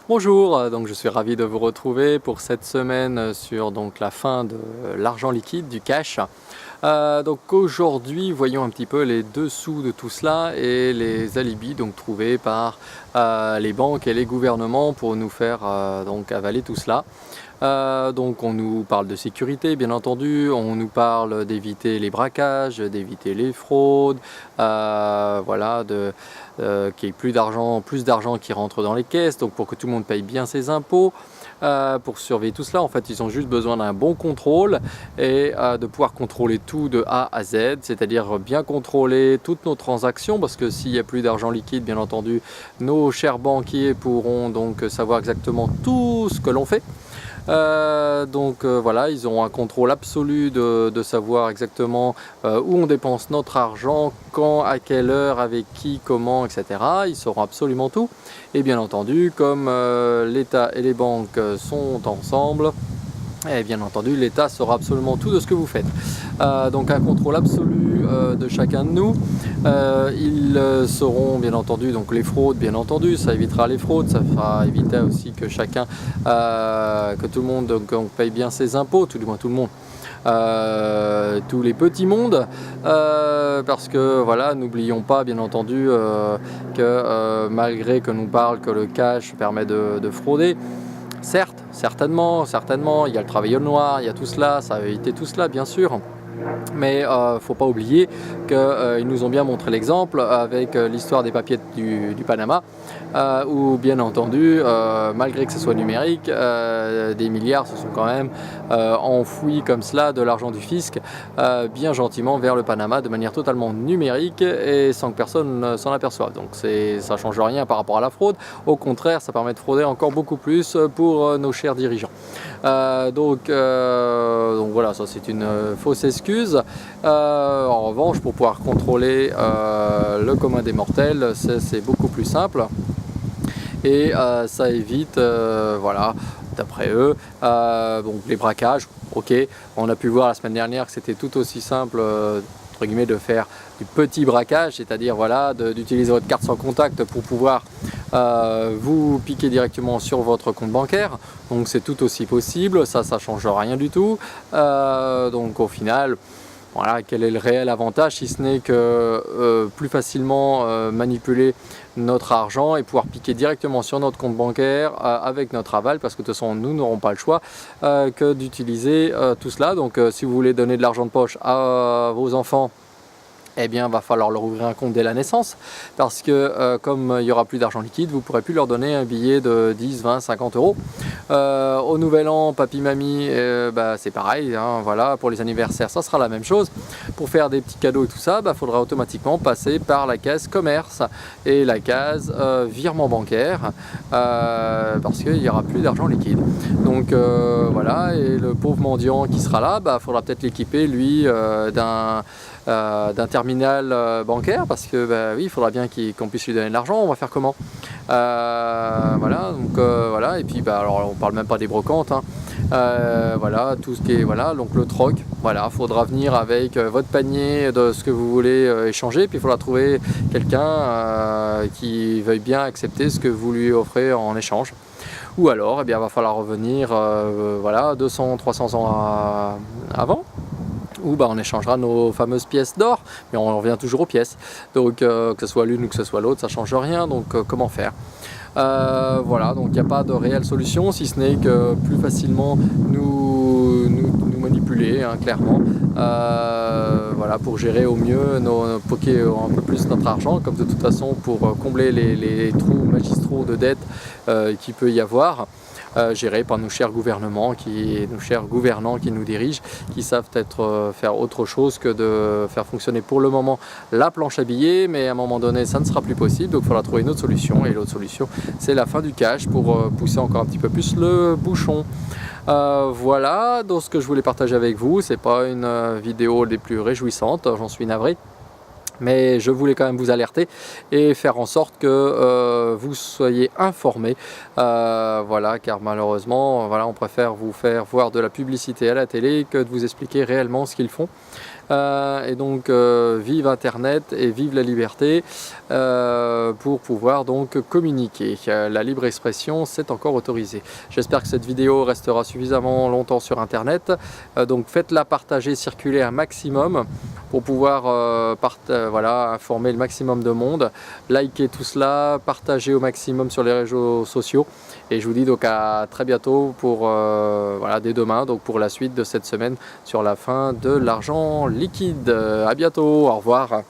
Bonjour, donc je suis ravi de vous retrouver pour cette semaine sur la fin de l'argent liquide, du cash. Donc aujourd'hui, voyons un petit peu les dessous de tout cela et les alibis trouvés par les banques et les gouvernements pour nous faire avaler tout cela. Donc on nous parle de sécurité bien entendu, on nous parle d'éviter les braquages, d'éviter les fraudes, voilà, qu'il y ait plus d'argent qui rentre dans les caisses, donc pour que tout le monde paye bien ses impôts. Pour surveiller tout cela, en fait, ils ont juste besoin d'un bon contrôle et de pouvoir contrôler tout de A à Z, c'est-à-dire bien contrôler toutes nos transactions, parce que s'il n'y a plus d'argent liquide, bien entendu, nos chers banquiers pourront donc savoir exactement tout ce que l'on fait. Voilà, ils auront un contrôle absolu de savoir exactement où on dépense notre argent, quand, à quelle heure, avec qui, comment, etc. Ils sauront absolument tout. Et bien entendu, comme l'État et les banques sont ensemble, et bien entendu, l'État saura absolument tout de ce que vous faites. Donc un contrôle absolu de chacun de nous. Ils sauront bien entendu les fraudes, bien entendu, ça évitera les fraudes, ça fera éviter aussi que que tout le monde paye bien ses impôts, tout du moins tout le monde. Tous les petits mondes, parce que voilà, n'oublions pas bien entendu que malgré que nous parle que le cash permet de frauder, certes, certainement, il y a le travail au noir, il y a tout cela, ça va éviter tout cela bien sûr. Mais faut pas oublier qu'ils nous ont bien montré l'exemple avec l'histoire des papiers du Panama, où bien entendu, malgré que ce soit numérique, des milliards se sont quand même enfouis comme cela de l'argent du fisc, bien gentiment vers le Panama de manière totalement numérique et sans que personne s'en aperçoive. Donc ça ne change rien par rapport à la fraude, au contraire ça permet de frauder encore beaucoup plus pour nos chers dirigeants. Donc voilà, ça c'est une fausse excuse. En revanche, pour pouvoir contrôler le commun des mortels, c'est beaucoup plus simple et ça évite, voilà, d'après eux, les braquages. Ok, on a pu voir la semaine dernière que c'était tout aussi simple entre guillemets de faire du petit braquage, c'est-à-dire voilà, d'utiliser votre carte sans contact pour pouvoir vous piquer directement sur votre compte bancaire. Donc c'est tout aussi possible, ça change rien du tout. Donc au final, voilà, quel est le réel avantage si ce n'est que plus facilement manipuler notre argent et pouvoir piquer directement sur notre compte bancaire avec notre aval, parce que de toute façon nous n'aurons pas le choix que d'utiliser tout cela. Donc si vous voulez donner de l'argent de poche à vos enfants, eh bien, va falloir leur ouvrir un compte dès la naissance, parce que comme il n'y aura plus d'argent liquide, vous ne pourrez plus leur donner un billet de 10, 20, 50 euros. Au nouvel an, papy, mamie, c'est pareil, hein, voilà, pour les anniversaires, ça sera la même chose. Pour faire des petits cadeaux et tout ça, faudra automatiquement passer par la case commerce et la case virement bancaire, parce qu'il n'y aura plus d'argent liquide. Donc voilà, et le pauvre mendiant qui sera là, faudra peut-être l'équiper, lui, d'un terminal bancaire, parce que oui, il faudra bien qu'on puisse lui donner de l'argent. On va faire comment? Voilà, voilà, et puis alors on parle même pas des brocantes, hein. Voilà, tout ce qui est, voilà, donc le troc, voilà, faudra venir avec votre panier de ce que vous voulez échanger, puis il faudra trouver quelqu'un qui veuille bien accepter ce que vous lui offrez en échange. Ou alors, il va falloir revenir voilà, 200, 300 ans avant, où on échangera nos fameuses pièces d'or, mais on revient toujours aux pièces. Donc que ce soit l'une ou que ce soit l'autre, ça ne change rien, donc comment faire? Voilà, donc il n'y a pas de réelle solution, si ce n'est que plus facilement nous manipuler, hein, clairement, voilà, pour gérer au mieux, poker un peu plus notre argent, comme de toute façon pour combler les trous magistraux de dette qu'il peut y avoir. Gérés par nos chers gouvernements, nos chers gouvernants qui nous dirigent, qui savent peut-être faire autre chose que de faire fonctionner pour le moment la planche à billets, mais à un moment donné ça ne sera plus possible, donc il faudra trouver une autre solution, et l'autre solution c'est la fin du cash pour pousser encore un petit peu plus le bouchon. Voilà, donc ce que je voulais partager avec vous, c'est pas une vidéo des plus réjouissantes, j'en suis navré. Mais je voulais quand même vous alerter et faire en sorte que vous soyez informés, voilà, car malheureusement, voilà, on préfère vous faire voir de la publicité à la télé que de vous expliquer réellement ce qu'ils font. Et donc vive Internet et vive la liberté pour pouvoir donc communiquer. La libre expression, c'est encore autorisé. J'espère que cette vidéo restera suffisamment longtemps sur Internet. Donc faites-la partager, circuler un maximum pour pouvoir voilà, informer le maximum de monde. Likez tout cela, partagez au maximum sur les réseaux sociaux. Et je vous dis donc à très bientôt pour voilà, dès demain, donc pour la suite de cette semaine sur la fin de l'argent liquide. À bientôt, au revoir.